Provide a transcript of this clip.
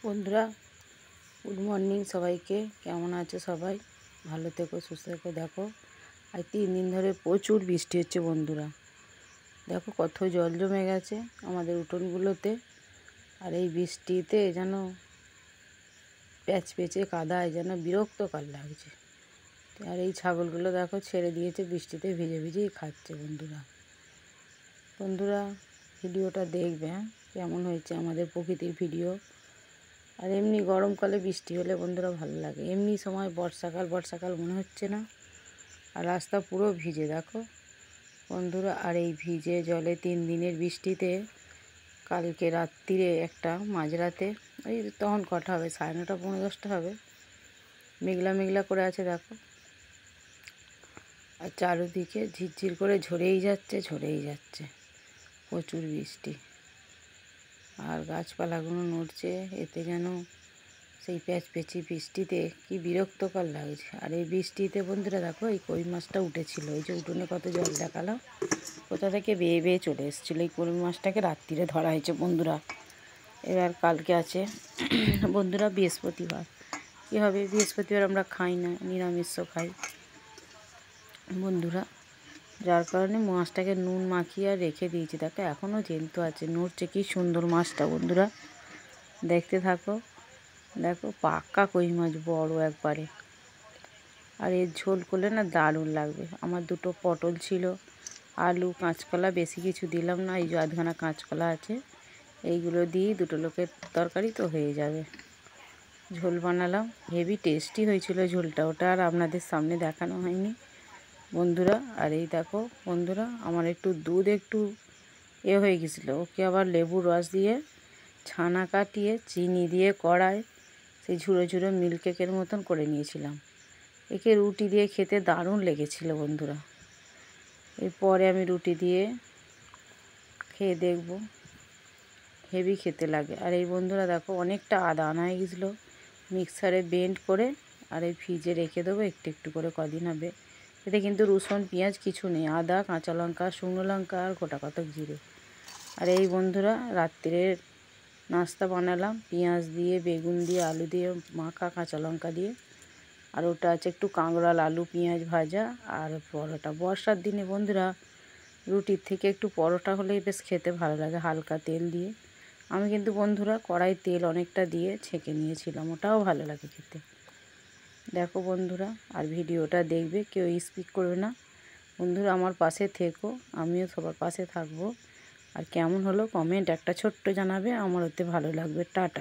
বন্ধুরা good morning সবাইকে। কেমন আছো সবাই? ভালো থেকো, সুস্থ থেকো। দেখো আজ 3 দিন ধরে প্রচুর বৃষ্টি হচ্ছে বন্ধুরা। দেখো কত জল জমে গেছে আমাদের উঠোনগুলোতে। আর এই বৃষ্টিতে যেন প্যাচ পেঁচে কাদায় যেন বিরক্তকর লাগছে। আর এই ছাগলগুলো দেখো ছেড়ে দিয়েছে, বৃষ্টিতে ভিজে ভিজেই খাচ্ছে বন্ধুরা ভিডিওটা দেখবে, হ্যাঁ, কেমন হয়েছে আমাদের প্রকৃতির ভিডিও। আর এমনি গরমকালে বৃষ্টি হলে বন্ধুরা ভালো লাগে, এমনি সময় বর্ষাকাল মনে হচ্ছে না। আর রাস্তা পুরো ভিজে দেখো বন্ধুরা। আর এই ভিজে জলে 3 দিনের বৃষ্টিতে কালকে রাত্রিরে একটা মাঝরাতে ওই তখন কটা হবে, 9:30 পৌনে 10টা হবে, মেঘলা করে আছে দেখো। আর চারিদিকে ঝিরঝির করে ঝরেই যাচ্ছে প্রচুর বৃষ্টি। আর গাছপালাগুলো নড়ছে, এতে যেন সেই প্যাচপেচি বৃষ্টিতে কি বিরক্তকর লাগছে। আর এই বৃষ্টিতে বন্ধুরা দেখো এই কই মাছটা উঠেছিল, এই যে উঠোনে কত জল দেখালাম, কোথা থেকে বেয়ে বেয়ে চলে এসেছিলো। এই কই মাছটাকে রাত্রিরে ধরা হয়েছে বন্ধুরা। এবার কালকে আছে বন্ধুরা বৃহস্পতিবার। কী হবে, বৃহস্পতিবার আমরা খাই না, নিরামিষ খাই বন্ধুরা। যার কারণে মাছটাকে নুন মাখিয়ে আর রেখে দিয়েছি। দেখো এখনও জ্যান্ত আছে, নড়ছে, কি সুন্দর মাছটা বন্ধুরা, দেখতে থাকো। দেখো পাক্কা কই মাছ, বড় একবারে। আর এর ঝোল করলে না দারুণ লাগবে। আমার 2টো পটল ছিল, আলু, কাঁচকলা, বেশি কিছু দিলাম না, এই যে আধখানা কাঁচকলা আছে, এইগুলো দিয়ে 2টো লোকের তরকারি তো হয়ে যাবে। ঝোল বানালাম, হেভি টেস্টি হয়েছিল ঝোলটা, ওটা আর আপনাদের সামনে দেখানো হয়নি বন্ধুরা। আর এই দেখো বন্ধুরা, আমার একটু দুধ হয়ে গেছিলো, ওকে আবার লেবুর রস দিয়ে ছানা কাটিয়ে চিনি দিয়ে কড়ায় সেই ঝুড়ো ঝুড়ো মিল্ক কেকের মতন করে নিয়েছিলাম। একে রুটি দিয়ে খেতে দারুণ লেগেছিল বন্ধুরা। এরপরে আমি রুটি দিয়ে খেয়ে দেখব, হেভি খেতে লাগে। আর এই বন্ধুরা দেখো অনেকটা আদা আনা হয়ে গেছিলো, মিক্সারে ব্লেন্ড করে আর এই ফ্রিজে রেখে দেবো একটু করে, কদিন হবে। এতে কিন্তু রসুন পেঁয়াজ কিছু নেই, আদা, কাঁচা লঙ্কা, শুকনো লঙ্কা আর গোটা কতক জিরে। আর এই বন্ধুরা রাত্রের নাস্তা বানালাম পেঁয়াজ দিয়ে, বেগুন দিয়ে, আলু দিয়ে মাখা, কাঁচা লঙ্কা দিয়ে। আর ওটা আছে একটু কাঁকরোল, আলু, পেঁয়াজ ভাজা আর পরোটা। বর্ষার দিনে বন্ধুরা রুটির থেকে একটু পরোটা হলেই বেশ খেতে ভালো লাগে, হালকা তেল দিয়ে। আমি কিন্তু বন্ধুরা কড়াই তেল অনেকটা দিয়ে ছেঁকে নিয়েছিলাম, ওটাও ভালো লাগে খেতে। দেখো বন্ধুরা, আর ভিডিওটা দেখবে, কেউ স্কিপ করবে না বন্ধুরা, আমার পাশে থেকো, আমিও সবার পাশে থাকবো। আর কেমন হলো কমেন্ট একটা ছোট্ট জানাবে, আমার ওতে ভালো লাগবে। টাটা।